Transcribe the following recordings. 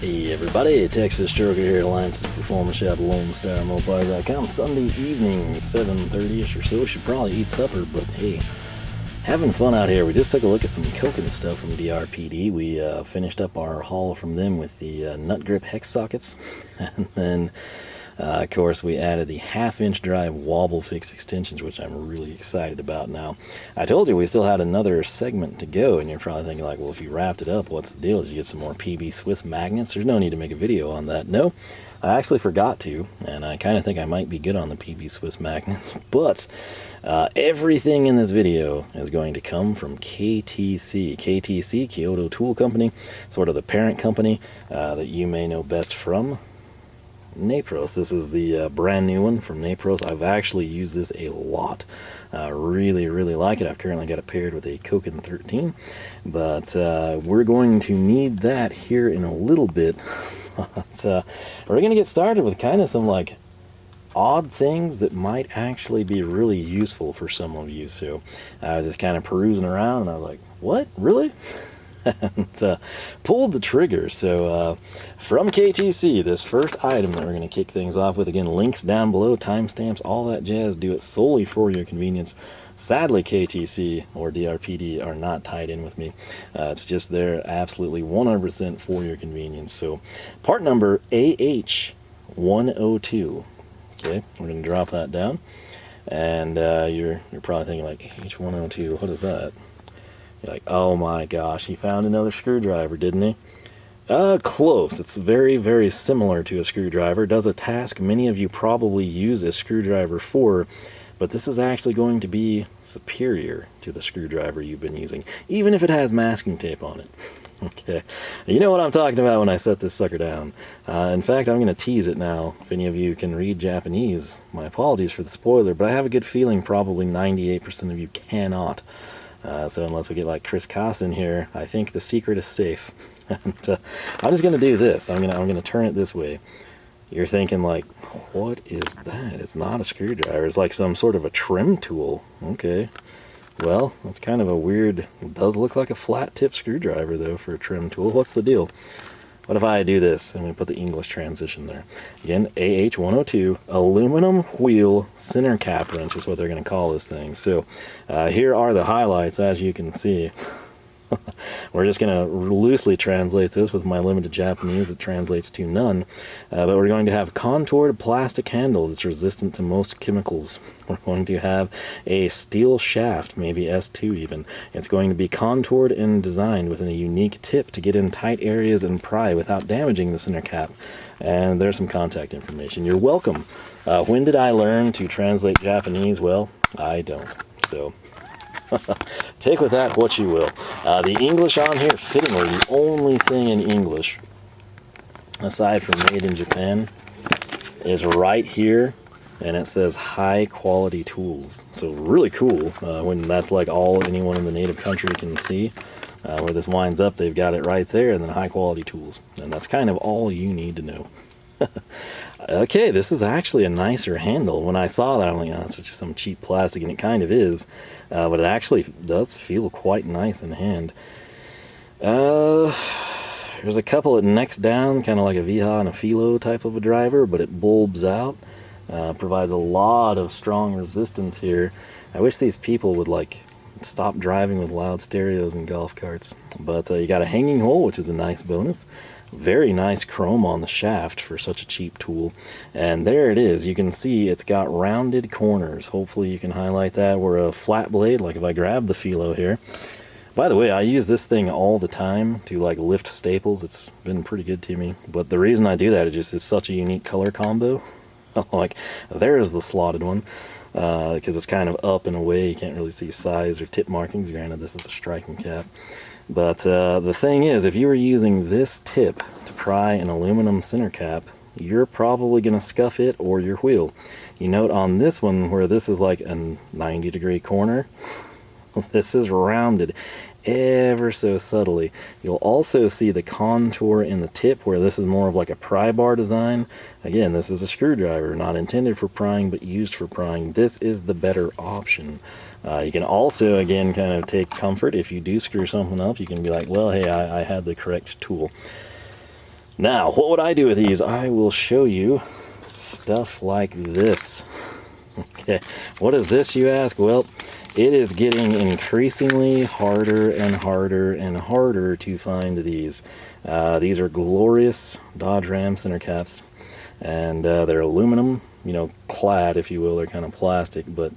Hey everybody, Texas Stroker here, Alliance's Performance Shop, LoneStarMopars.com. Sunday evening, 7:30ish or so. Should probably eat supper, but hey, having fun out here. We just took a look at some Koken stuff from DRPD. We finished up our haul from them with the nut grip hex sockets, and then of course, we added the half-inch drive wobble fix extensions, which I'm really excited about now. I told you we still had another segment to go, and you're probably thinking like, well, if you wrapped it up, what's the deal? Did you get some more PB Swiss magnets? There's no need to make a video on that. No, I actually forgot to, and I kind of think I might be good on the PB Swiss magnets, but everything in this video is going to come from KTC. KTC, Kyoto Tool Company, sort of the parent company that you may know best from Nepros. This is the brand new one from Nepros. I've actually used this a lot. Really like it. I've currently got it paired with a Koken 13, but we're going to need that here in a little bit. But, we're going to get started with kind of some like odd things that might actually be really useful for some of you. So I was just kind of perusing around and I was like, what? Really? And pulled the trigger. So from KTC, this first item that we're going to kick things off with, again, links down below, timestamps, all that jazz. Do it solely for your convenience. Sadly, KTC or DRPD are not tied in with me. It's just there absolutely 100% for your convenience. So part number AH102. Okay, we're going to drop that down. And you're probably thinking like, AH102, what is that? You're like, oh my gosh, he found another screwdriver, didn't he? Close. It's very similar to a screwdriver. It does a task many of you probably use a screwdriver for, but this is actually going to be superior to the screwdriver you've been using, even if it has masking tape on it. Okay, you know what I'm talking about when I set this sucker down. In fact, I'm going to tease it now. If any of you can read Japanese, my apologies for the spoiler, but I have a good feeling probably 98% of you cannot. So unless we get like Chris Koss in here, I think the secret is safe. And, I'm just going to do this. I'm gonna turn it this way. You're thinking like, what is that? It's not a screwdriver. It's like some sort of a trim tool. Okay. Well, that's kind of a weird, it does look like a flat tip screwdriver though for a trim tool. What's the deal? What if I do this? I'm going to put the English transition there. Again, AH102, aluminum wheel center cap wrench is what they're going to call this thing. So here are the highlights, as you can see. We're just going to loosely translate this with my limited Japanese. It translates to none. But we're going to have contoured plastic handle that's resistant to most chemicals. We're going to have a steel shaft, maybe S2 even. It's going to be contoured and designed with a unique tip to get in tight areas and pry without damaging the center cap. And there's some contact information. You're welcome. When did I learn to translate Japanese? Well, I don't. So take with that what you will. The English on here, fittingly, the only thing in English, aside from made in Japan, is right here, and it says high quality tools. So really cool when that's like all anyone in the native country can see. Where this winds up, they've got it right there, and then high quality tools. And that's kind of all you need to know. Okay, this is actually a nicer handle. When I saw that, I'm like, oh, it's just some cheap plastic, and it kind of is. But it actually does feel quite nice in the hand. There's a couple that necks down, kind of like a Viha and a Felo type of a driver, but it bulbs out. Provides a lot of strong resistance here. I wish these people would like stop driving with loud stereos in golf carts. But you got a hanging hole, which is a nice bonus. Very nice chrome on the shaft for such a cheap tool. And there it is. You can see it's got rounded corners. Hopefully you can highlight that. Where a flat blade, like if I grab the Felo here. By the way, I use this thing all the time to like lift staples. It's been pretty good to me. But the reason I do that is just it's such a unique color combo. Like there's the slotted one. Because it's kind of up and away. You can't really see size or tip markings. Granted, this is a striking cap. But the thing is, if you were using this tip to pry an aluminum center cap, you're probably going to scuff it or your wheel. You note on this one where this is like a 90-degree corner, this is rounded ever so subtly. You'll also see the contour in the tip where this is more of like a pry bar design. Again, this is a screwdriver, not intended for prying, but used for prying. This is the better option. You can also, again, kind of take comfort if you do screw something up. You can be like, well, hey, I had the correct tool. Now, what would I do with these? I will show you stuff like this. Okay, what is this, you ask? Well, it is getting increasingly harder and harder and harder to find these. These are glorious Dodge Ram center caps, and they're aluminum, you know, clad, if you will. They're kind of plastic, but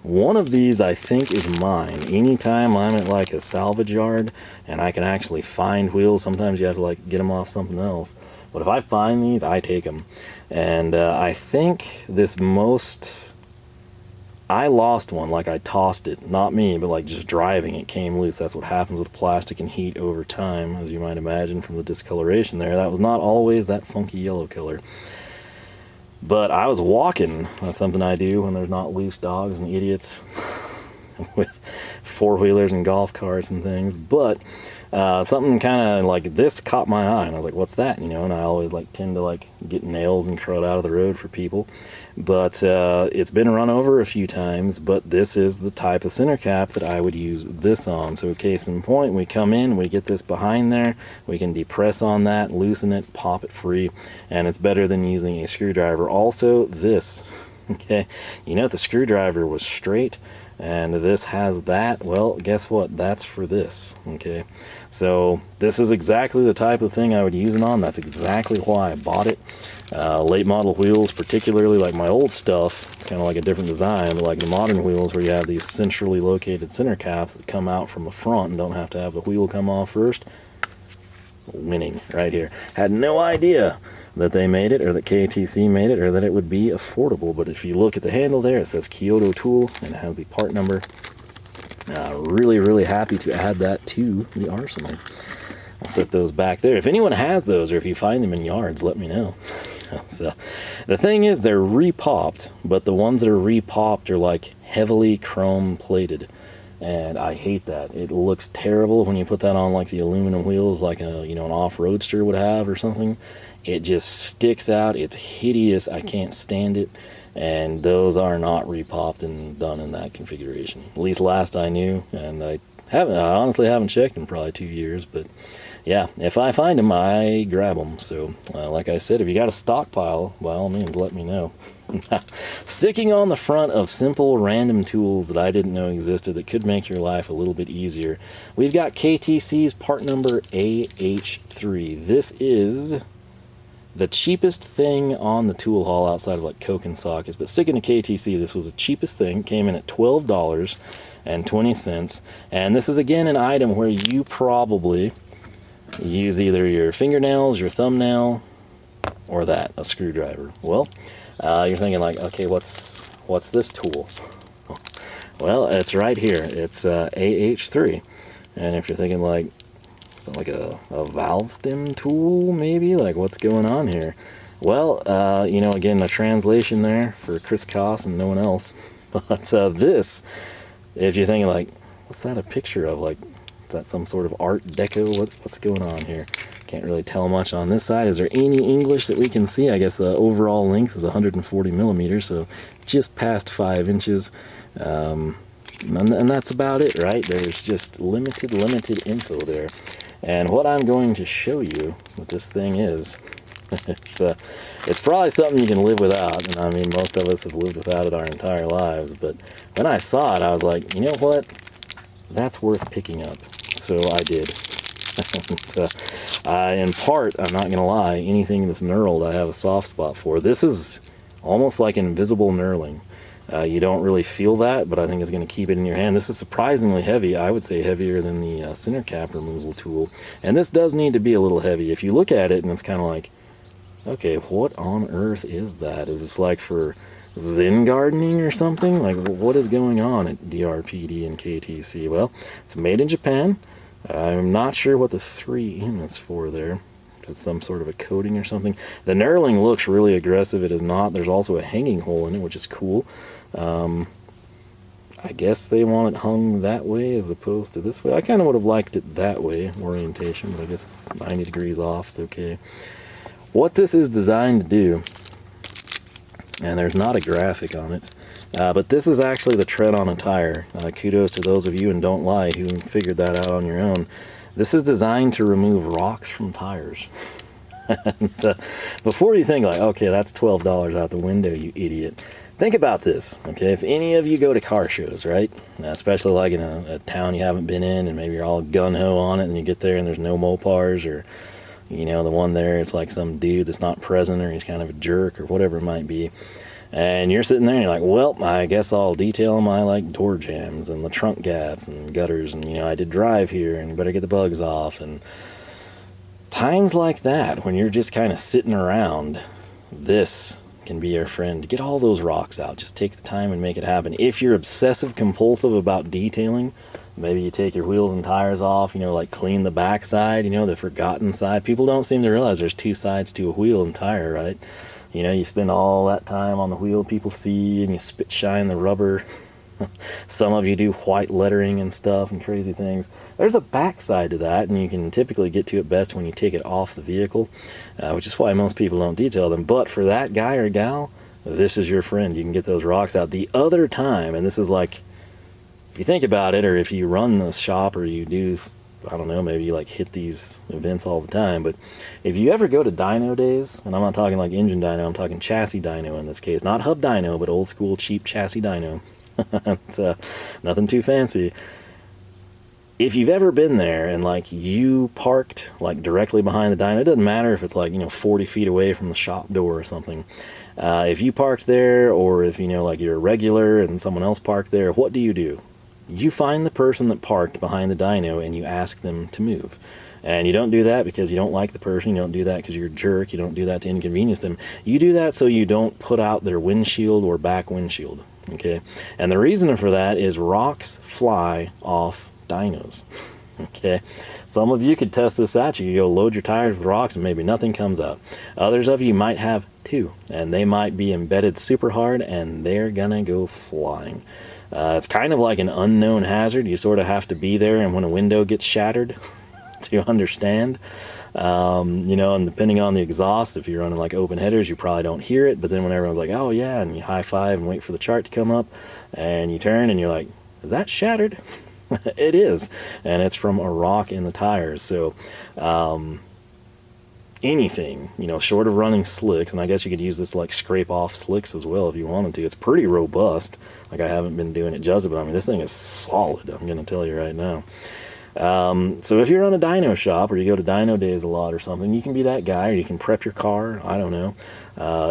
one of these I think is mine. Anytime I'm at like a salvage yard and I can actually find wheels, sometimes you have to like get them off something else, but if I find these, I take them. And I think this I lost one, like I tossed it, not me, but like just driving, it came loose. That's what happens with plastic and heat over time, as you might imagine from the discoloration there. That was not always that funky yellow color. But I was walking. That's something I do when there's not loose dogs and idiots with four-wheelers and golf carts and things. But something kind of like this caught my eye, and I was like, what's that? You know, and I always like tend to like get nails and crud out of the road for people. But it's been run over a few times, but this is the type of center cap that I would use this on. So case in point, we come in, we get this behind there, we can depress on that, loosen it, pop it free, and it's better than using a screwdriver. Also, this, okay, you know, if the screwdriver was straight and this has that, well, guess what? That's for this, okay? So this is exactly the type of thing I would use it on. That's exactly why I bought it. Late model wheels, particularly like my old stuff, it's kind of like a different design, but like the modern wheels where you have these centrally located center caps that come out from the front and don't have to have the wheel come off first. Winning right here. Had no idea that they made it, or that KTC made it, or that it would be affordable. But if you look at the handle there, it says Kyoto tool, and it has the part number. Really, really happy to add that to the arsenal. I'll set those back there. If anyone has those, or if you find them in yards, let me know. So the thing is, they're repopped, but the ones that are repopped are like heavily chrome plated, and I hate that. It looks terrible when you put that on like the aluminum wheels, like a, you know, an off-roadster would have or something. It just sticks out. It's hideous. I can't stand it. And those are not repopped and done in that configuration. At least last I knew, and I honestly haven't checked in probably 2 years, but yeah, if I find them, I grab them. So like I said, if you got a stockpile, by all means, let me know. Sticking on the front of simple random tools that I didn't know existed that could make your life a little bit easier, we've got KTC's part number AH3. This is the cheapest thing on the tool haul outside of like Koken sockets, but sticking to KTC, this was the cheapest thing. Came in at $12.20, and this is again an item where you probably use either your fingernails, your thumbnail, or that, a screwdriver. Well, you're thinking like, okay, what's this tool? Well, it's right here. It's AH3, and if you're thinking like, like a valve stem tool, maybe, like what's going on here? Well, you know, again, the translation there for Chris Koss and no one else, but this, if you're thinking like, what's that a picture of? Like, is that some sort of art deco? What's going on here? Can't really tell much on this side. Is there any English that we can see? I guess the overall length is 140 millimeters, so just past 5 inches. And that's about it, right? There's just limited info there. And what I'm going to show you what this thing is, it's probably something you can live without, and I mean, most of us have lived without it our entire lives, but when I saw it, I was like, you know what? That's worth picking up. So I did. In part, I'm not going to lie, anything that's knurled I have a soft spot for. This is almost like invisible knurling. You don't really feel that, but I think it's going to keep it in your hand. This is surprisingly heavy. I would say heavier than the center cap removal tool. And this does need to be a little heavy. If you look at it and it's kind of like, okay, what on earth is that? Is this like for Zen gardening or something? Like, what is going on at DRPD and KTC? Well, it's made in Japan. I'm not sure what the 3M is for there. It's some sort of a coating or something. The knurling looks really aggressive. It is not. There's also a hanging hole in it, which is cool. I guess they want it hung that way as opposed to this way. I kind of would have liked it that way, orientation, but I guess it's 90 degrees off. It's okay. What this is designed to do, and there's not a graphic on it, but this is actually the tread on a tire. Kudos to those of you, and don't lie, who figured that out on your own. This is designed to remove rocks from tires. And, before you think like, okay, that's $12 out the window, you idiot. Think about this, okay? If any of you go to car shows, right? Especially like in a town you haven't been in, and maybe you're all gung-ho on it, and you get there and there's no Mopars, or, you know, the one there, it's like some dude that's not present, or he's kind of a jerk, or whatever it might be. And you're sitting there and you're like, well, I guess I'll detail my, like, door jams and the trunk gaps and gutters, and, you know, I did drive here, and you better get the bugs off. And times like that, when you're just kind of sitting around, this can be your friend. Get all those rocks out. Just take the time and make it happen. If you're obsessive compulsive about detailing, maybe you take your wheels and tires off, you know, like clean the back side, you know, the forgotten side. People don't seem to realize there's two sides to a wheel and tire, right? You know, you spend all that time on the wheel, people see, and you spit shine the rubber. Some of you do white lettering and stuff and crazy things. There's a backside to that, and you can typically get to it best when you take it off the vehicle, which is why most people don't detail them. But for that guy or gal, this is your friend. You can get those rocks out. The other time, and this is like, if you think about it, or if you run the shop, or you do, I don't know, maybe you like hit these events all the time, but if you ever go to dyno days, and I'm not talking like engine dyno, I'm talking chassis dyno in this case, not hub dyno, but old school cheap chassis dyno. It's nothing too fancy. If you've ever been there and like you parked like directly behind the dyno, it doesn't matter if it's like, you know, 40 feet away from the shop door or something. If you parked there, or if, you know, like you're a regular and someone else parked there, what do? You find the person that parked behind the dyno and you ask them to move. And you don't do that because you don't like the person. You don't do that because you're a jerk. You don't do that to inconvenience them. You do that so you don't put out their windshield or back windshield. Okay, and the reason for that is rocks fly off dynos. Okay, some of you could test this out. You go load your tires with rocks and maybe nothing comes out. Others of you might have two, and they might be embedded super hard and they're gonna go flying. It's kind of like an unknown hazard. You sort of have to be there, and when a window gets shattered to understand. You know, and depending on the exhaust, if you're running like open headers, you probably don't hear it, but then when everyone's like, oh yeah, and you high five and wait for the chart to come up, and you turn and you're like, is that shattered? It is, and it's from a rock in the tires. So anything, you know, short of running slicks, and I guess you could use this like scrape off slicks as well if you wanted to. It's pretty robust. Like, I haven't been doing it justice, but I mean, this thing is solid, I'm gonna tell you right now. So if you're on a dyno shop, or you go to dyno days a lot or something, you can be that guy, or you can prep your car. I don't know.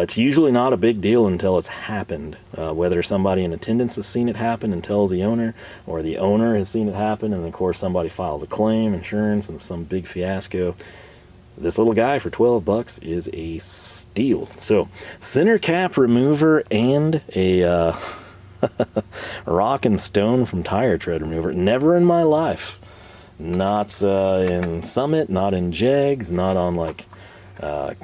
It's usually not a big deal until it's happened. Whether somebody in attendance has seen it happen and tells the owner, or the owner has seen it happen, and of course somebody files a claim, insurance, and some big fiasco. This little guy for $12 is a steal. So, center cap remover and a rock and stone from tire tread remover. Never in my life. Not in Summit, not in Jegs, not on like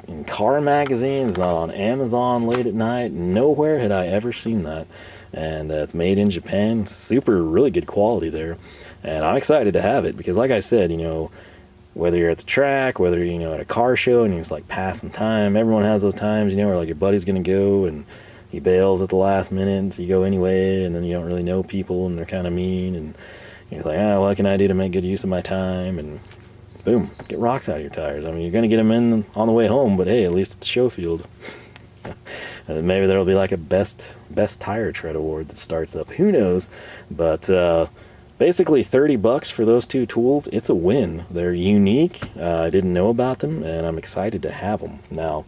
in car magazines, not on Amazon late at night. Nowhere had I ever seen that. And it's made in Japan. Super, really good quality there. And I'm excited to have it because, like I said, you know, whether you're at the track, whether, you know, at a car show and you're just like passing time, everyone has those times, you know, where like your buddy's gonna go and he bails at the last minute, so you go anyway, and then you don't really know people and they're kind of mean, and you're like, what can I do to make good use of my time? And boom, get rocks out of your tires. I mean, you're going to get them in on the way home, but hey, at least it's a show field. And maybe there'll be like a best tire tread award that starts up. Who knows? But basically $30 for those two tools. It's a win. They're unique. I didn't know about them, and I'm excited to have them. Now,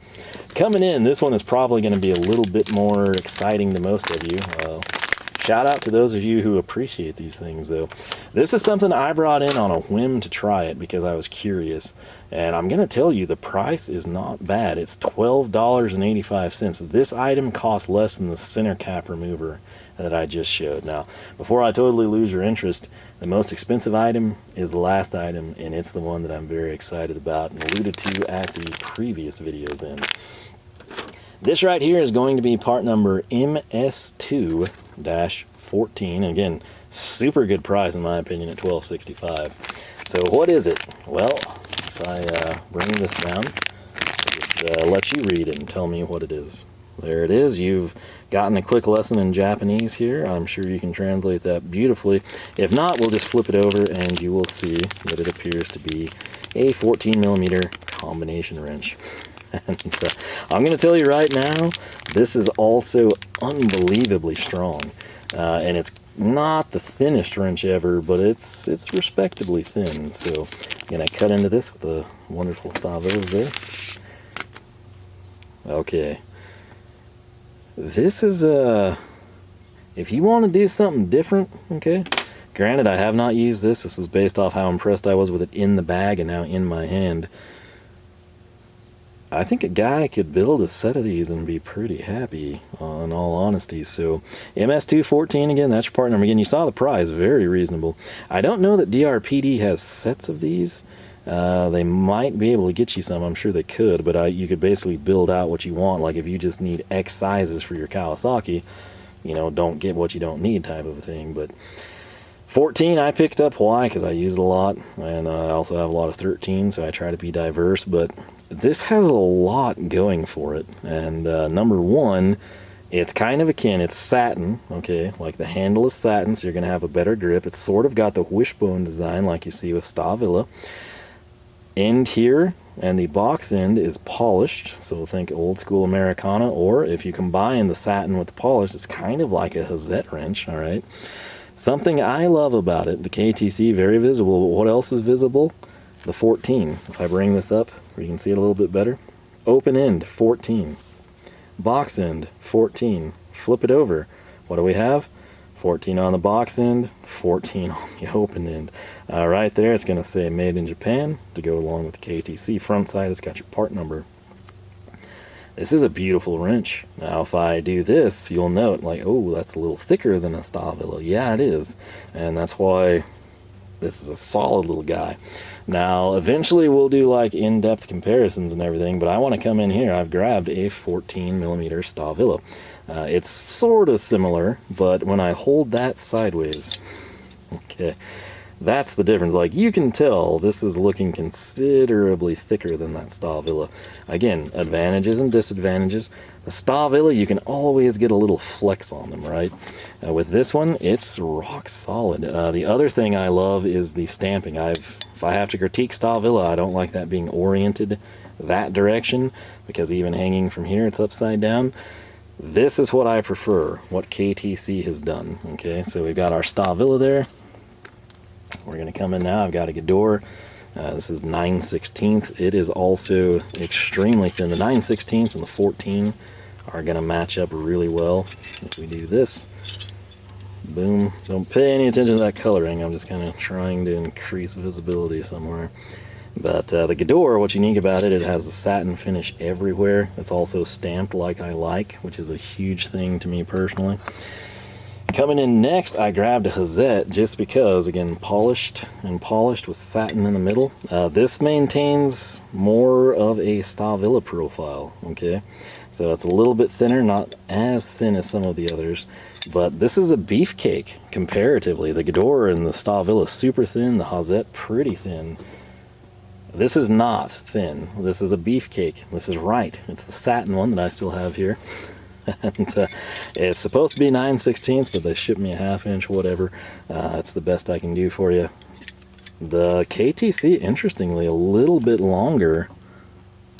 coming in, this one is probably going to be a little bit more exciting to most of you. Shout out to those of you who appreciate these things, though. This is something I brought in on a whim to try it because I was curious. And I'm going to tell you, the price is not bad. It's $12.85. This item costs less than the center cap remover that I just showed. Now, before I totally lose your interest, the most expensive item is the last item, and it's the one that I'm very excited about and alluded to at the previous videos in. This right here is going to be part number MS2-14. Again, super good price in my opinion at $12.65. So what is it? Well, if I bring this down, I'll just let you read it and tell me what it is. There it is. You've gotten a quick lesson in Japanese here. I'm sure you can translate that beautifully. If not, we'll just flip it over and you will see that it appears to be a 14mm combination wrench. And I'm going to tell you right now, this is also unbelievably strong. And it's not the thinnest wrench ever, but it's respectably thin. So again, I cut into this with the wonderful Stahlwilles there. Okay. This is if you want to do something different, okay. Granted, I have not used this. This is based off how impressed I was with it in the bag and now in my hand. I think a guy could build a set of these and be pretty happy, in all honesty. So, MS214, again, that's your part number. Again, you saw the price, very reasonable. I don't know that DRPD has sets of these. They might be able to get you some, I'm sure they could, but you could basically build out what you want. Like if you just need X sizes for your Kawasaki, you know, don't get what you don't need type of a thing. But 14 I picked up. Why? Because I use it a lot, and I also have a lot of 13, so I try to be diverse. But this has a lot going for it. And number one, it's kind of akin, it's satin, okay, like the handle is satin, so you're going to have a better grip. It's sort of got the wishbone design like you see with Stahlwille. End here, and the box end is polished, so think old school Americana, or if you combine the satin with the polish, it's kind of like a Hazet wrench, alright? Something I love about it, the KTC, very visible, but what else is visible? The 14. If I bring this up, where you can see it a little bit better. Open end, 14. Box end, 14. Flip it over. What do we have? 14 on the box end, 14 on the open end. Right there, it's going to say Made in Japan to go along with the KTC. Front side has got your part number. This is a beautiful wrench. Now, if I do this, you'll note, like, oh, that's a little thicker than a Stahlwille. Yeah, it is. And that's why this is a solid little guy. Now, eventually we'll do, like, in-depth comparisons and everything, but I want to come in here. I've grabbed a 14mm Stahlwille. It's sort of similar, but when I hold that sideways, okay, that's the difference. Like, you can tell this is looking considerably thicker than that Stahlwille. Again, advantages and disadvantages. The Stahlwille, you can always get a little flex on them, right? With this one, it's rock solid. The other thing I love is the stamping. If I have to critique Stahlwille, I don't like that being oriented that direction, because even hanging from here, it's upside down. This is what I prefer, what KTC has done. Okay, so we've got our Stahlwille there. We're going to come in now. I've got a Gedore. This is 9/16. It is also extremely thin. The 9/16 and the 14 are going to match up really well. If we do this, boom. Don't pay any attention to that coloring. I'm just kind of trying to increase visibility somewhere. But the Gedore, what's unique about it, it has the satin finish everywhere. It's also stamped like I like, which is a huge thing to me personally. Coming in next, I grabbed a Hazet just because, again, polished with satin in the middle. This maintains more of a Stahlwille profile, okay? So it's a little bit thinner, not as thin as some of the others, but this is a beefcake comparatively. The Gedore and the Stahlwille is super thin, the Hazet pretty thin. This is not thin. This is a beefcake. This is Wright. It's the satin one that I still have here. And it's supposed to be 9/16, but they shipped me a ½ inch, whatever. It's the best I can do for you. The KTC, interestingly, a little bit longer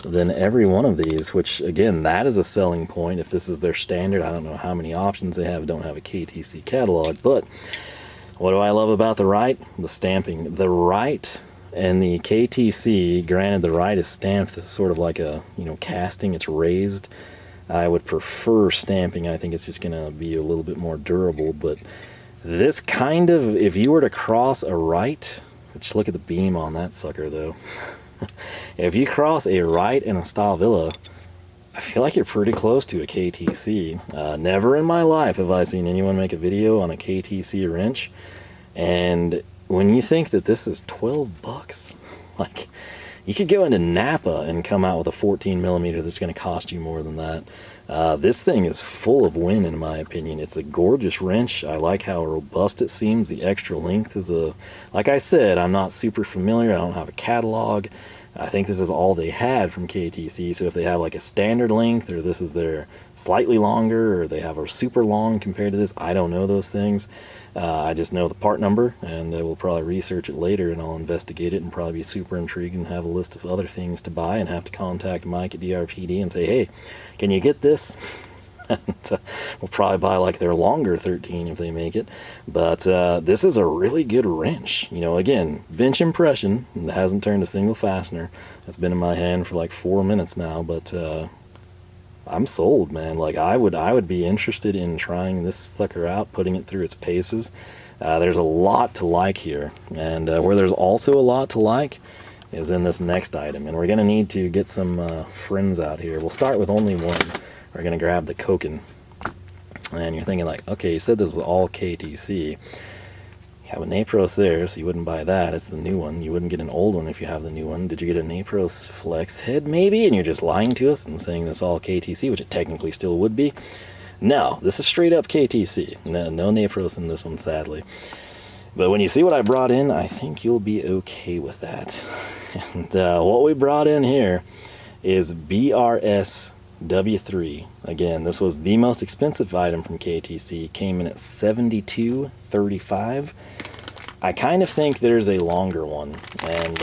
than every one of these, which, again, that is a selling point. If this is their standard, I don't know how many options they have. Don't have a KTC catalog, but what do I love about the Wright? The stamping. The Wright and the KTC, granted the Wright is stamped, this is sort of like a, you know, casting, it's raised. I would prefer stamping. I think it's just going to be a little bit more durable, but this kind of, if you were to cross a Wright, just look at the beam on that sucker though. If you cross a Wright and a Stahlwille, I feel like you're pretty close to a KTC. Never in my life have I seen anyone make a video on a KTC wrench, and when you think that this is 12 bucks, like, you could go into Napa and come out with a 14mm that's going to cost you more than that. This thing is full of win, in my opinion. It's a gorgeous wrench. I like how robust it seems. The extra length is like I said, I'm not super familiar. I don't have a catalog. I think this is all they had from KTC, so if they have like a standard length, or this is their slightly longer, or they have a super long compared to this, I don't know those things. I just know the part number, and I will probably research it later, and I'll investigate it, and probably be super intrigued and have a list of other things to buy, and have to contact Mike at DRPD and say, hey, can you get this? And, we'll probably buy like their longer 13 if they make it. But this is a really good wrench. You know, again, bench impression. It hasn't turned a single fastener. It's been in my hand for like 4 minutes now, but I'm sold, man. Like I would be interested in trying this sucker out, putting it through its paces. There's a lot to like here, and where there's also a lot to like is in this next item, and we're gonna need to get some friends out here. We'll start with only one. We're going to grab the Koken. And you're thinking like, okay, you said this was all KTC. You have a Nepros there, so you wouldn't buy that. It's the new one. You wouldn't get an old one if you have the new one. Did you get a Nepros Flathead maybe? And you're just lying to us and saying that's all KTC, which it technically still would be. No, this is straight up KTC. No Nepros in this one, sadly. But when you see what I brought in, I think you'll be okay with that. And what we brought in here is BRS W3. Again, this was the most expensive item from KTC. Came in at $72.35. I kind of think there's a longer one, and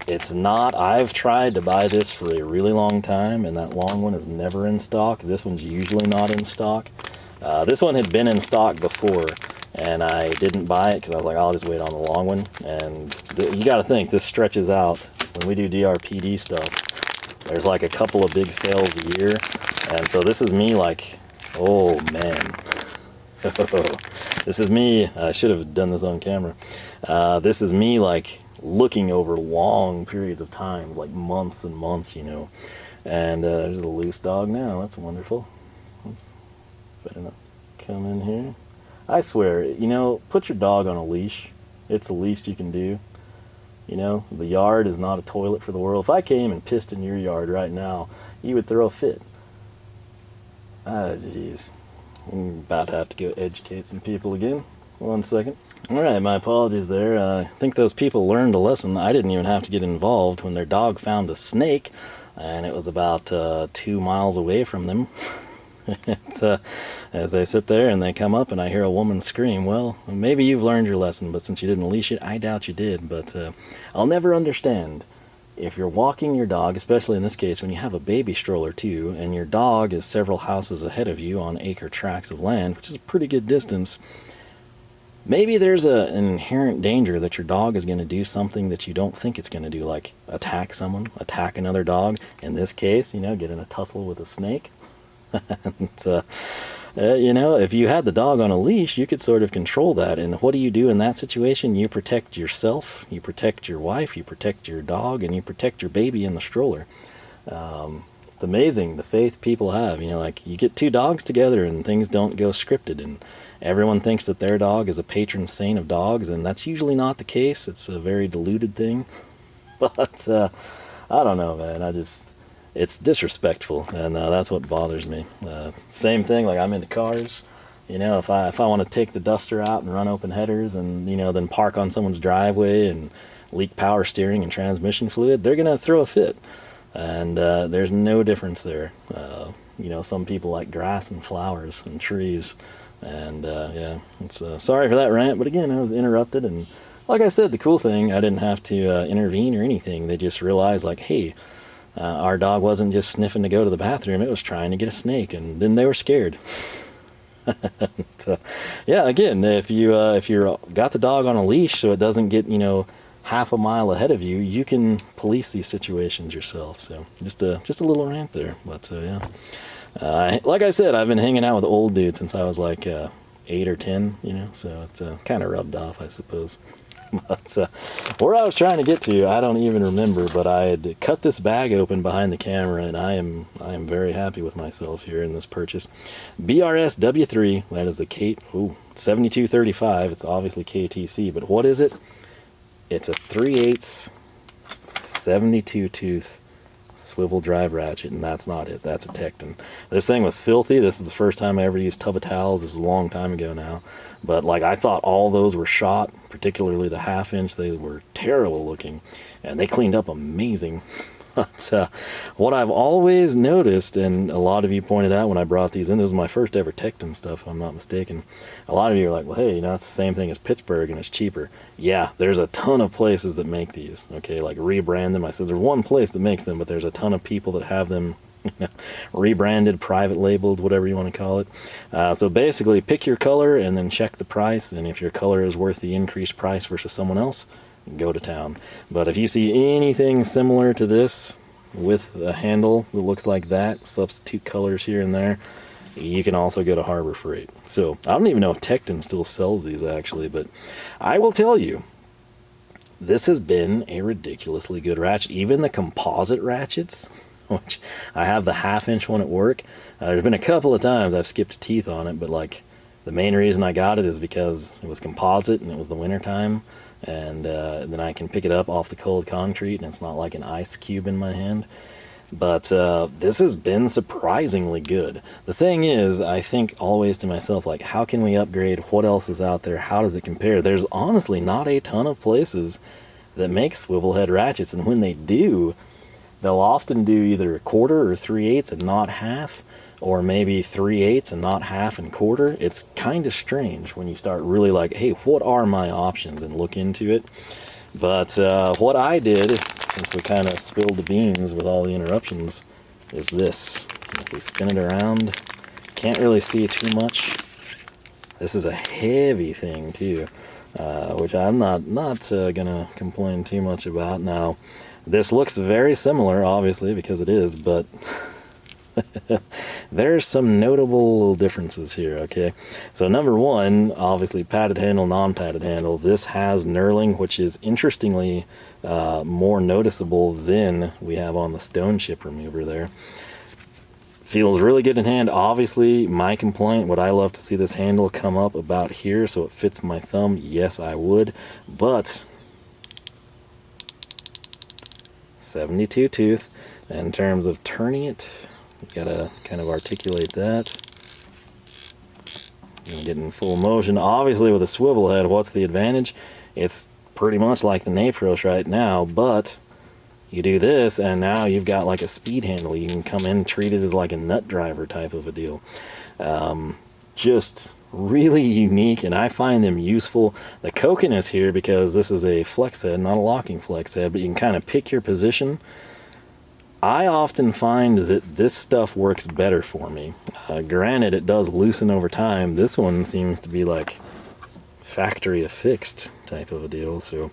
it's not. I've tried to buy this for a really long time, and that long one is never in stock. This one's usually not in stock. This one had been in stock before, and I didn't buy it because I was like, I'll just wait on the long one. And you got to think, this stretches out. When we do DRPD stuff, there's like a couple of big sales a year, and so this is me like, oh man, this is me. I should have done this on camera. This is me like looking over long periods of time, like months and months, you know. And there's a loose dog now. That's wonderful. Let's better not come in here. I swear, you know, put your dog on a leash. It's the least you can do. You know, the yard is not a toilet for the world. If I came and pissed in your yard right now, you would throw a fit. Ah, jeez. I'm about to have to go educate some people again. 1 second. Alright, my apologies there. I think those people learned a lesson. I didn't even have to get involved when their dog found a snake, and it was about 2 miles away from them. As they sit there and they come up and I hear a woman scream, well, maybe you've learned your lesson, but since you didn't leash it, I doubt you did. But I'll never understand if you're walking your dog, especially in this case when you have a baby stroller too, and your dog is several houses ahead of you on acre tracts of land, which is a pretty good distance. Maybe there's an inherent danger that your dog is going to do something that you don't think it's going to do, like attack someone, attack another dog. In this case, you know, get in a tussle with a snake. And, you know, if you had the dog on a leash, you could sort of control that. And what do you do in that situation? You protect yourself, you protect your wife, you protect your dog, and you protect your baby in the stroller. It's amazing the faith people have. You know, like you get two dogs together and things don't go scripted, and everyone thinks that their dog is a patron saint of dogs, and that's usually not the case. It's a very diluted thing. But I don't know, man. It's disrespectful, and that's what bothers me. Same thing, like I'm into cars. You know, if I want to take the duster out and run open headers and, you know, then park on someone's driveway and leak power steering and transmission fluid, they're going to throw a fit. And there's no difference there. You know, some people like grass and flowers and trees. And yeah, it's sorry for that rant, but again, I was interrupted. And like I said, the cool thing, I didn't have to intervene or anything. They just realized, like, hey, our dog wasn't just sniffing to go to the bathroom, it was trying to get a snake, and then they were scared. And, yeah, again, if you got the dog on a leash so it doesn't get, you know, half a mile ahead of you, you can police these situations yourself. So just a little rant there. But yeah, like I said, I've been hanging out with old dudes since I was like 8 or 10, you know, so it's kind of rubbed off, I suppose. But where I was trying to get to, I don't even remember, but I had cut this bag open behind the camera, and I am very happy with myself here in this purchase. BRS W3, that is the $72.35. It's obviously KTC, but what is it? It's a 3/8 72 tooth swivel drive ratchet, and that's not it. That's a Tekton. This thing was filthy. This is the first time I ever used tub of towels. This is a long time ago now. But like, I thought all those were shot, particularly the 1/2 inch. They were terrible looking, and they cleaned up amazing. But what I've always noticed, and a lot of you pointed out when I brought these in, this is my first ever Tekton stuff, if I'm not mistaken. A lot of you are like, well, hey, you know, it's the same thing as Pittsburgh and it's cheaper. Yeah, there's a ton of places that make these, okay, like rebrand them. I said there's one place that makes them, but there's a ton of people that have them rebranded, private labeled, whatever you want to call it. So basically, pick your color and then check the price, and if your color is worth the increased price versus someone else, go to town. But if you see anything similar to this with a handle that looks like that, substitute colors here and there, you can also go to Harbor Freight. So I don't even know if Tekton still sells these actually, but I will tell you, this has been a ridiculously good ratchet. Even the composite ratchets, which I have the 1/2 inch one at work, there's been a couple of times I've skipped teeth on it, but like, the main reason I got it is because it was composite and it was the winter time. And then I can pick it up off the cold concrete and it's not like an ice cube in my hand. But this has been surprisingly good. The thing is, I think always to myself, like, how can we upgrade? What else is out there? How does it compare? There's honestly not a ton of places that make swivel head ratchets, and when they do, they'll often do either 1/4 or 3/8 and not half, or maybe 3/8 and not half and 1/4. It's kind of strange when you start really like, hey, what are my options, and look into it. But what I did, since we kind of spilled the beans with all the interruptions, is this. If we spin it around, can't really see too much. This is a heavy thing too, which I'm not gonna complain too much about. Now, this looks very similar, obviously, because it is, but there's some notable differences here, okay? So number one, obviously padded handle, non-padded handle. This has knurling, which is interestingly more noticeable than we have on the stone chip remover there. Feels really good in hand. Obviously, my complaint, would I love to see this handle come up about here so it fits my thumb? Yes, I would, but 72 tooth. In terms of turning it, you gotta kind of articulate that and get in full motion. Obviously, with a swivel head, what's the advantage? It's pretty much like the Nepros right now, but you do this and now you've got like a speed handle. You can come in and treat it as like a nut driver type of a deal. Just really unique, and I find them useful. The Koken is here because this is a flex head, not a locking flex head, but you can kind of pick your position. I often find that this stuff works better for me. Granted, it does loosen over time. This one seems to be like factory affixed type of a deal, so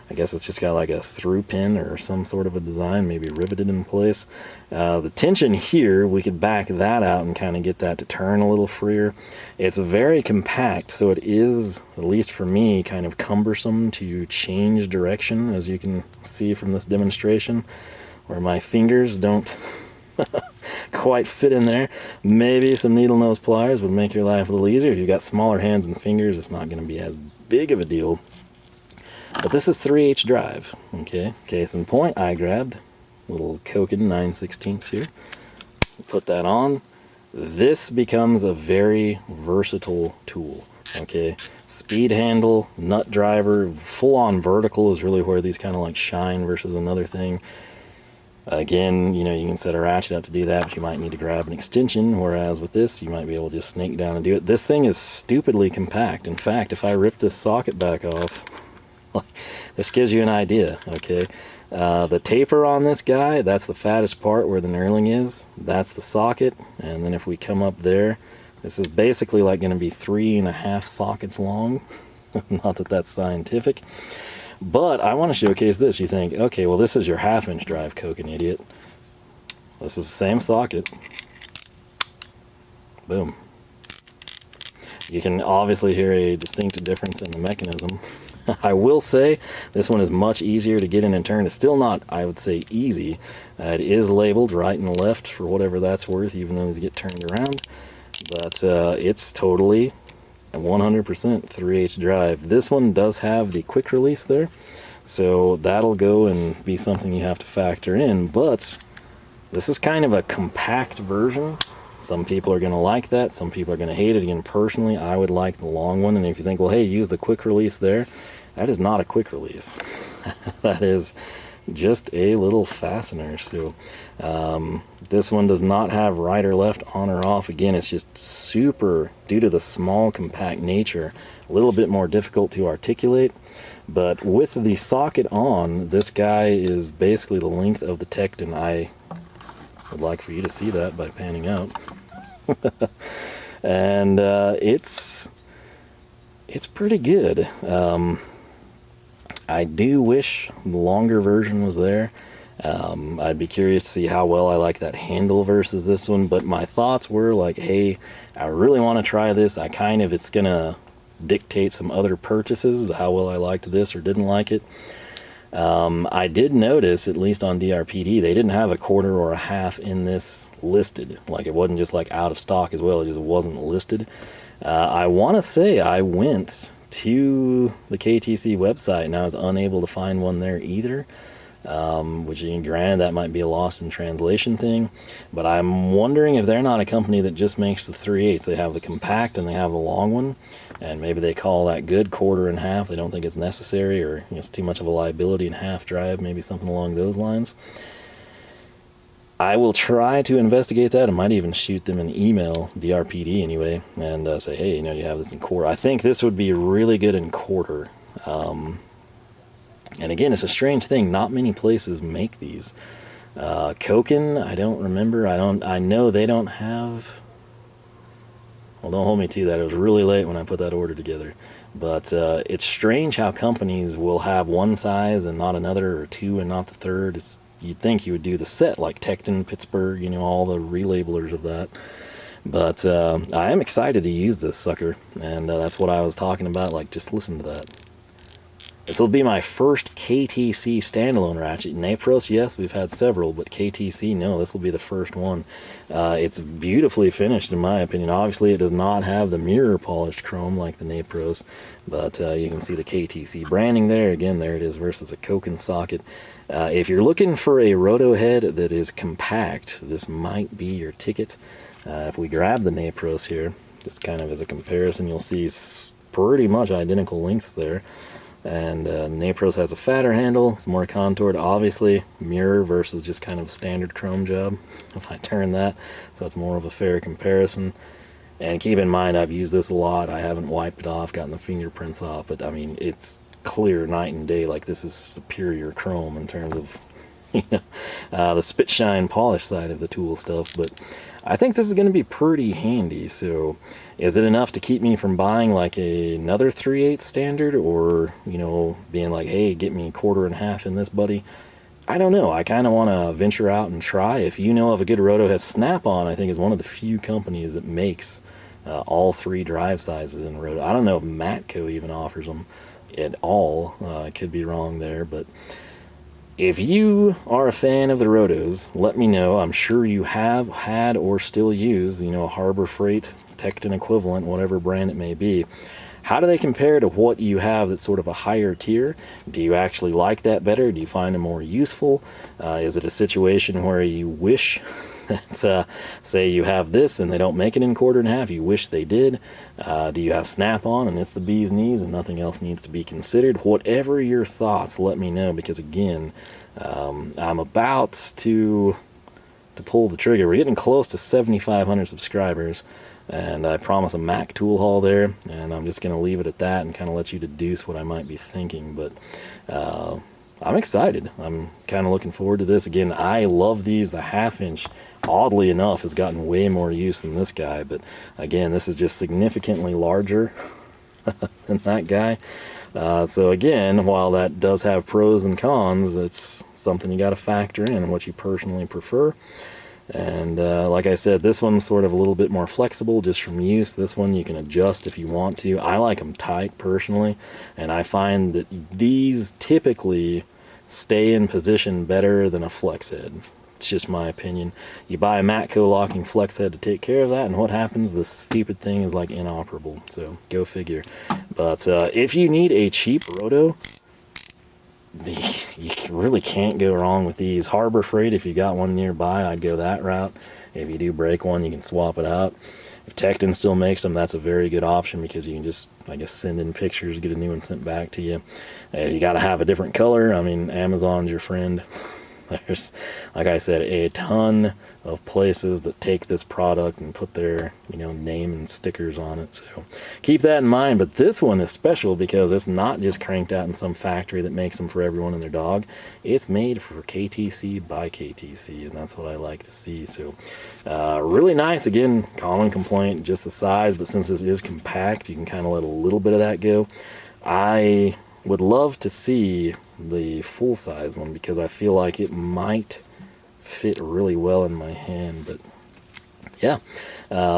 I guess it's just got like a through pin or some sort of a design, maybe riveted in place. The tension here, we could back that out and kind of get that to turn a little freer. It's very compact, so it is, at least for me, kind of cumbersome to change direction, as you can see from this demonstration, where my fingers don't quite fit in there. Maybe some needle nose pliers would make your life a little easier. If you've got smaller hands and fingers, it's not going to be as big of a deal. But this is 3H drive, okay? Case in point, I grabbed a little Koken 9/16 here. Put that on. This becomes a very versatile tool, okay? Speed handle, nut driver, full-on vertical is really where these kind of like shine versus another thing. Again, you know, you can set a ratchet up to do that, but you might need to grab an extension, whereas with this, you might be able to just snake down and do it. This thing is stupidly compact. In fact, if I rip this socket back off, this gives you an idea, okay? The taper on this guy, that's the fattest part where the knurling is. That's the socket, and then if we come up there, this is basically like going to be 3.5 sockets long. Not that that's scientific. But I want to showcase this. You think, okay, well, this is your 1/2 inch drive, Koken idiot. This is the same socket. Boom. You can obviously hear a distinct difference in the mechanism. I will say this one is much easier to get in and turn. It's still not, I would say, easy. It is labeled right and left for whatever that's worth, even though you get turned around. But it's totally 100% 3H drive. This one does have the quick release there, so that'll go and be something you have to factor in. But This is kind of a compact version. Some people are going to like that. Some people are going to hate it. Again, personally, I would like the long one. And if you think, well, hey, use the quick release there, that is not a quick release. That is just a little fastener. So this one does not have right or left, on or off. Again, it's just super, due to the small compact nature, a little bit more difficult to articulate. But with the socket on, this guy is basically the length of the Tekton. I would like for you to see that by panning out. And it's pretty good. I do wish the longer version was there. I'd be curious to see how well I like that handle versus this one, but my thoughts were like, hey, I really want to try this. It's gonna dictate some other purchases, how well I liked this or didn't like it. I did notice, at least on DRPD, they didn't have a quarter or a half in this listed. Like, it wasn't just like out of stock as well, it just wasn't listed. I want to say I went to the KTC website and I was unable to find one there either. Which, granted, that might be a lost in translation thing, but I'm wondering if they're not a company that just makes the 3/8. They have the compact and they have the long one, and maybe they call that good, quarter and half. They don't think it's necessary, or it's too much of a liability in half drive, maybe something along those lines. I will try to investigate that. I might even shoot them an email, DRPD anyway, and say, hey, you have this in quarter. I think this would be really good in quarter. And again, it's a strange thing. Not many places make these. Koken, I don't remember. I know they don't have... Well, don't hold me to that. It was really late when I put that order together. But it's strange how companies will have one size and not another, or two and not the third. You'd think you would do the set, like Tekton, Pittsburgh, all the relabelers of that. But I am excited to use this sucker. And that's what I was talking about. Like, just listen to that. This will be my first KTC standalone ratchet. Nepros, yes, we've had several, but KTC, no, this will be the first one. It's beautifully finished, in my opinion. Obviously, it does not have the mirror polished chrome like the Nepros, but you can see the KTC branding there. Again, there it is versus a Koken socket. If you're looking for a Roto head that is compact, this might be your ticket. If we grab the Nepros here, just kind of as a comparison, you'll see pretty much identical lengths there. And Nepros has a fatter handle, it's more contoured, obviously mirror versus just kind of a standard chrome job, if I turn that, so it's more of a fair comparison. And keep in mind, I've used this a lot, I haven't wiped it off, gotten the fingerprints off, but I mean, it's clear night and day. Like, this is superior chrome in terms of the spit shine polish side of the tool stuff. But I think this is going to be pretty handy. So is it enough to keep me from buying like another 3/8 standard, or being like, hey, get me a quarter and half in this, buddy? I don't know. I kind of want to venture out and try. If you know of a good Roto head, Snap-on I think is one of the few companies that makes all three drive sizes in Roto. I don't know if Matco even offers them at all. I could be wrong there, but if you are a fan of the Rotos, let me know. I'm sure you have had or still use, a Harbor Freight, Tekton equivalent, whatever brand it may be. How do they compare to what you have that's sort of a higher tier? Do you actually like that better? Do you find them more useful? Is it a situation where you wish that, say you have this and they don't make it in quarter and half, you wish they did? Do you have Snap-on and it's the bee's knees and nothing else needs to be considered? Whatever your thoughts, let me know, because again, I'm about to pull the trigger. We're getting close to 7,500 subscribers, and I promise a Mac tool haul there, and I'm just going to leave it at that and kind of let you deduce what I might be thinking. But I'm excited. I'm kind of looking forward to this. Again, I love these. The 1/2 inch, oddly enough, has gotten way more use than this guy, but again, this is just significantly larger than that guy. So again, while that does have pros and cons, it's something you got to factor in what you personally prefer. And like I said, this one's sort of a little bit more flexible just from use. This one you can adjust if you want to. I like them tight personally, and I find that these typically stay in position better than a flex head. It's just my opinion. You buy a Matco locking flex head to take care of that, and what happens? This stupid thing is like inoperable. So go figure. But if you need a cheap Roto, you really can't go wrong with these. Harbor Freight, if you got one nearby, I'd go that route. If you do break one, you can swap it out. If Tekton still makes them, that's a very good option because you can just, I guess, send in pictures, get a new one sent back to you. You got to have a different color. I mean, Amazon's your friend. There's, like I said, a ton of places that take this product and put their, name and stickers on it. So keep that in mind. But this one is special because it's not just cranked out in some factory that makes them for everyone and their dog. It's made for KTC by KTC, and that's what I like to see. So really nice. Again, common complaint, just the size, but since this is compact, you can kind of let a little bit of that go. I would love to see the full-size one because I feel like it might fit really well in my hand. But yeah,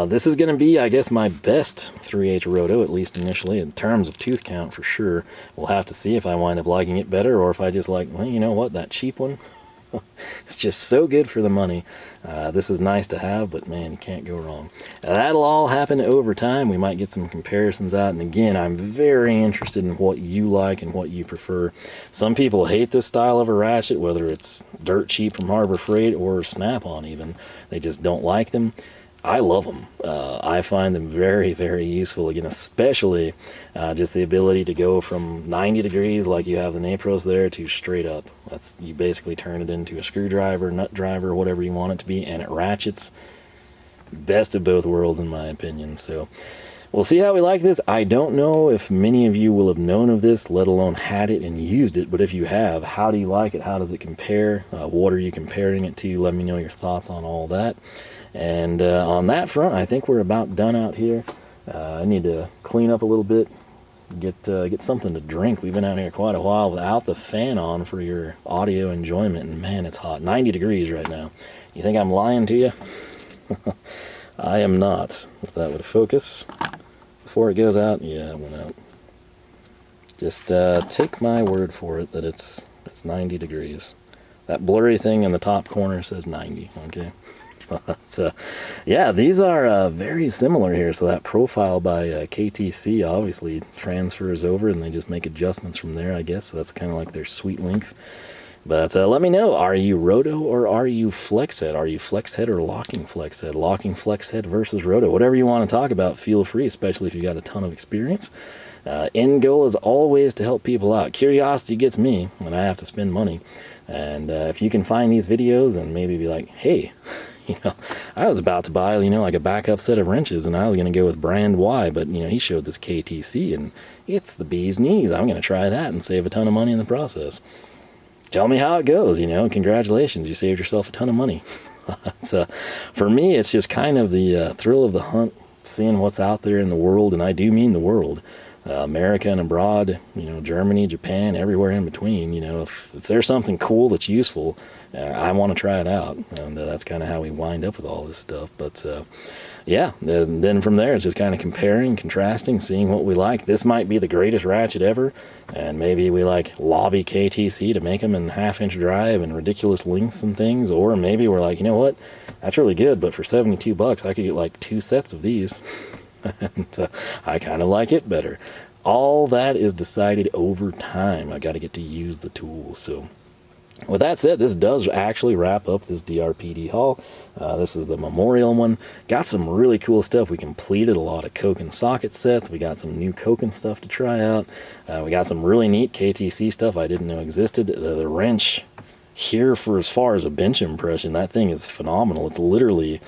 this is going to be, I guess, my best 3H Roto, at least initially, in terms of tooth count for sure. We'll have to see if I wind up liking it better or if I just like, well, you know what, that cheap one, it's just so good for the money. This is nice to have, but man, you can't go wrong. That'll all happen over time. We might get some comparisons out, and again, I'm very interested in what you like and what you prefer. Some people hate this style of a ratchet, whether it's dirt cheap from Harbor Freight or Snap-on even. They just don't like them. I love them. I find them very, very useful. Again, especially just the ability to go from 90 degrees like you have the Nepros there to straight up. You basically turn it into a screwdriver, nut driver, whatever you want it to be, and it ratchets. Best of both worlds in my opinion. So we'll see how we like this. I don't know if many of you will have known of this, let alone had it and used it, but if you have, how do you like it? How does it compare? What are you comparing it to? Let me know your thoughts on all that. And on that front, I think we're about done out here. I need to clean up a little bit, get something to drink. We've been out here quite a while without the fan on for your audio enjoyment, and man, it's hot. 90 degrees right now. You think I'm lying to you? I am not. If that would focus before it goes out, yeah, it went out. Just take my word for it that it's 90 degrees. That blurry thing in the top corner says 90, okay? So, yeah, these are very similar here. So that profile by KTC obviously transfers over, and they just make adjustments from there, I guess. So that's kind of like their sweet length. But let me know, are you Roto or are you Flexhead? Are you Flexhead or locking Flexhead? Locking Flexhead versus Roto. Whatever you want to talk about, feel free, especially if you got a ton of experience. End goal is always to help people out. Curiosity gets me when I have to spend money. And if you can find these videos and maybe be like, hey, I was about to buy, like a backup set of wrenches, and I was going to go with brand Y, but, he showed this KTC, and it's the bee's knees. I'm going to try that and save a ton of money in the process. Tell me how it goes, Congratulations, you saved yourself a ton of money. So, for me, it's just kind of the thrill of the hunt, seeing what's out there in the world, and I do mean the world. America and abroad, Germany, Japan, everywhere in between. If there's something cool that's useful, I want to try it out, and that's kind of how we wind up with all this stuff. But yeah, then from there it's just kind of comparing, contrasting, seeing what we like. This might be the greatest ratchet ever, and maybe we lobby KTC to make them in half-inch drive and ridiculous lengths and things, or maybe we're like, you know what, that's really good, but for $72 I could get 2 sets of these. And I kind of like it better. All that is decided over time. I got to get to use the tools. So with that said, this does actually wrap up this DRPD haul. This was the Memorial one. Got some really cool stuff. We completed a lot of Koken socket sets. We got some new Koken stuff to try out. We got some really neat KTC stuff I didn't know existed. The wrench here, for as far as a bench impression, that thing is phenomenal. It's literally...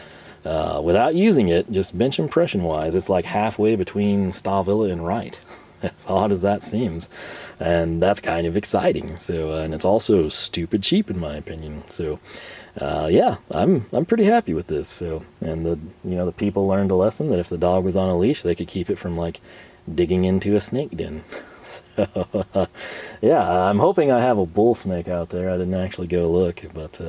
without using it, just bench impression wise, it's like halfway between Stahlwille and Wright. As odd as that seems, and that's kind of exciting. So, and it's also stupid cheap in my opinion. So, yeah, I'm pretty happy with this. So, and the people learned a lesson that if the dog was on a leash, they could keep it from digging into a snake den. So, yeah, I'm hoping I have a bull snake out there. I didn't actually go look, but.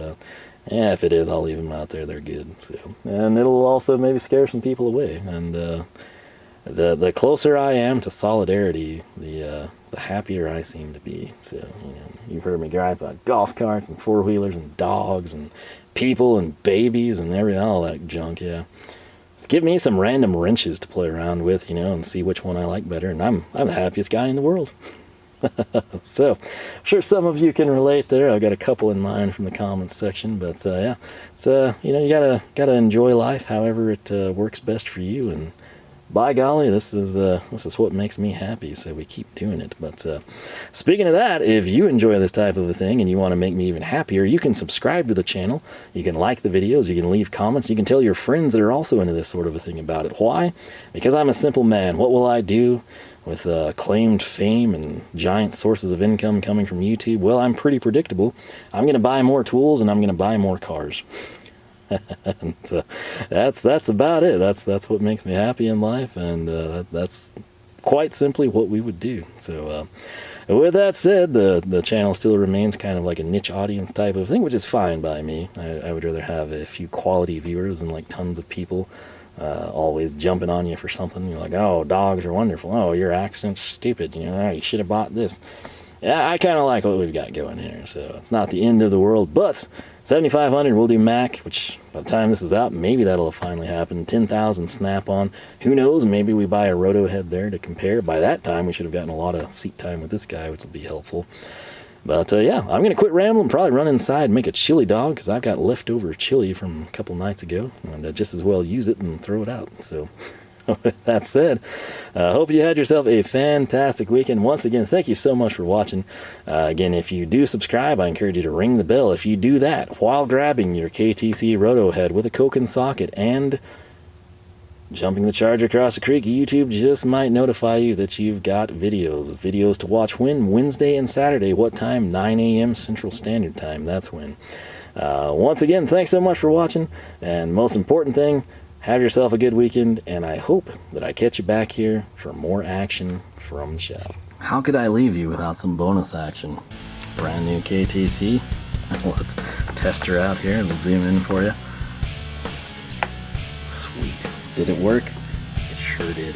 Yeah, if it is, I'll leave them out there. They're good. So, and it'll also maybe scare some people away. And the closer I am to solidarity, the happier I seem to be. So, you've heard me gripe about golf carts and four-wheelers and dogs and people and babies and all that junk. Yeah, just give me some random wrenches to play around with, and see which one I like better. And I'm the happiest guy in the world. So, I'm sure some of you can relate there. I've got a couple in mind from the comments section, but yeah, it's you know, you gotta enjoy life however it works best for you, and by golly, this is what makes me happy, so we keep doing it. But speaking of that, if you enjoy this type of a thing and you want to make me even happier, you can subscribe to the channel, you can like the videos, you can leave comments, you can tell your friends that are also into this sort of a thing about it. Why? Because I'm a simple man. What will I do with claimed fame and giant sources of income coming from YouTube? Well, I'm pretty predictable. I'm going to buy more tools and I'm going to buy more cars. And that's about it. That's what makes me happy in life, and that's quite simply what we would do. So with that said, the channel still remains kind of like a niche audience type of thing, which is fine by me. I would rather have a few quality viewers than like tons of people always jumping on you for something. You're like, oh, dogs are wonderful. Oh, your accent's stupid. You know, oh, you should have bought this. Yeah, I kind of like what we've got going here, so it's not the end of the world. But 7,500 we'll do Mac, which by the time this is out, maybe that'll have finally happened. 10,000 Snap-on. Who knows? Maybe we buy a Roto head there to compare. By that time, we should have gotten a lot of seat time with this guy, which will be helpful. But yeah, I'm going to quit rambling, probably run inside and make a chili dog, because I've got leftover chili from a couple nights ago, and just as well use it and throw it out. So with that said, I hope you had yourself a fantastic weekend. Once again, thank you so much for watching. Again, if you do subscribe, I encourage you to ring the bell. If you do that while grabbing your KTC Roto head with a Koken socket and jumping the charger across the creek, YouTube just might notify you that you've got videos to watch. When? Wednesday and Saturday. What time? 9 a.m. Central Standard Time. That's when. Once again, thanks so much for watching, and most important thing, have yourself a good weekend, and I hope that I catch you back here for more action from the shop. How could I leave you without some bonus action? Brand new KTC. Let's test her out here. Let's zoom in for you. Sweet. Did it work? It sure did.